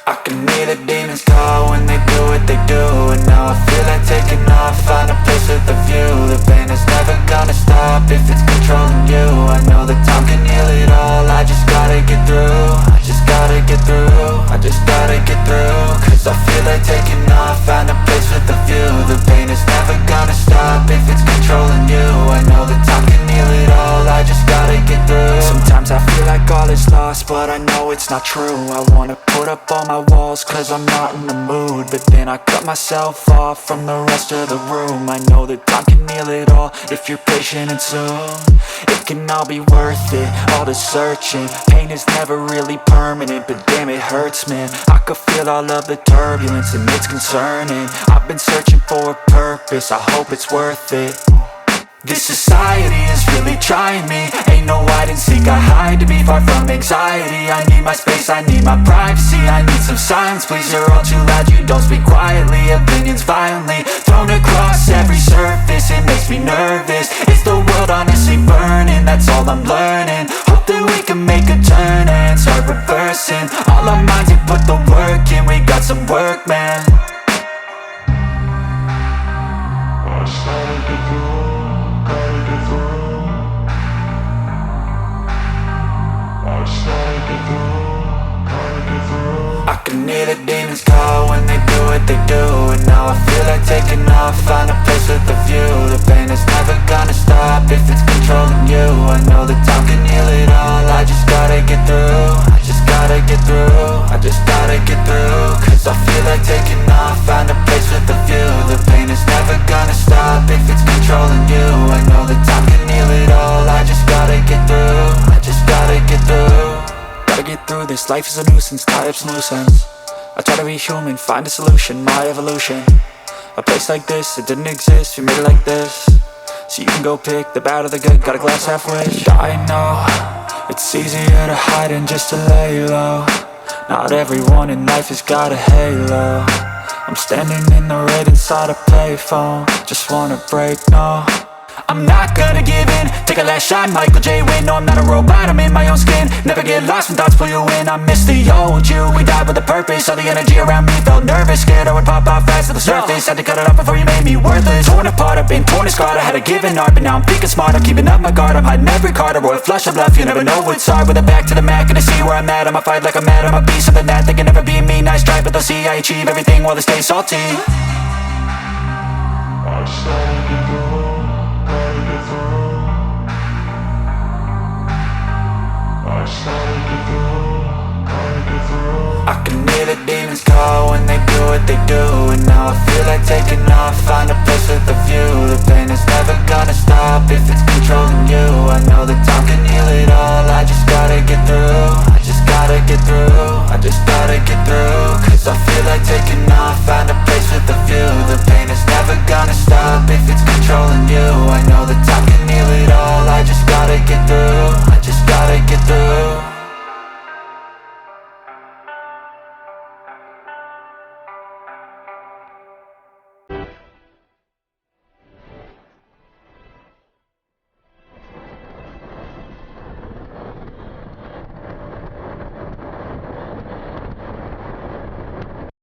I can hear the demons call when they do what they do. And now I feel like taking off, find a place with a view. The pain is never gonna stop if it's controlling you. I know that time can heal it all, I just gotta get through. I just gotta get through, I just gotta get through. Cause I feel like taking off, find a place with a view. The pain is never gonna stop if it's controlling you. I know that time can heal it all, I just gotta get through. Sometimes I feel like all is lost, but I know it's not true. I wanna put up all my walls cause I'm not in the mood, but then I cut myself off from the rest of the room. I know that time can heal it all if you're patient and soon it can all be worth it, all the searching. Pain is never really permanent, but damn it hurts, man. I could feel all of the turbulence and it's concerning. I've been searching for a purpose, I hope it's worth it. This society is really trying me. Ain't no hide and seek, I hide to be far from anxiety. I need my space, I need my privacy. I need some silence, please, you're all too loud. You don't speak quietly, opinions violently thrown across every surface. It makes me nervous, is the world honestly burning? That's all I'm learning. Hope that we can make a turn and start reversing all our minds and put the work in. We got some work, man. I started to do. I can hear the demons call when they do what they do. And now I feel like taking off, find a place with a view. The pain is never gonna stop if it's controlling you. I know that time can heal it all, I just gotta get through. I just gotta get through, I just gotta get through. Cause I feel like taking off, find a place with a view. The pain is never gonna stop if it's controlling you. I know that time can heal it all, I just gotta get through. I just gotta get through. Gotta get through this, life is a nuisance, tie up some loose ends. I try to be human, find a solution, my evolution. A place like this, it didn't exist, we made it like this. So you can go pick the bad or the good, got a glass halfway. I know, it's easier to hide than just to lay low. Not everyone in life has got a halo. I'm standing in the red inside a payphone, just wanna break, no. I'm not gonna give in, take a last shot, Michael J. Win. No, I'm not a robot, I'm in my own skin. Never get lost when thoughts pull you in. I miss the old you, we died with a purpose. All the energy around me felt nervous, scared I would pop out fast to the surface. Had to cut it off before you made me worthless. Torn apart, I've been torn and scarred. I had a given art, but now I'm thinking smart. I'm keeping up my guard, I'm hiding every card. A royal flush of bluff, you never know what's hard. With a back to the mat, gonna see where I'm at. I'ma fight like I'm mad, I'ma be something that they can never be me. Nice try, but they'll see I achieve everything while they stay salty. I started to go. I can hear the demons call when they do what they do. And now I feel like taking off, find a place with a view. The pain is never gonna stop if it's controlling you. I know that time can heal it all, I just gotta get through.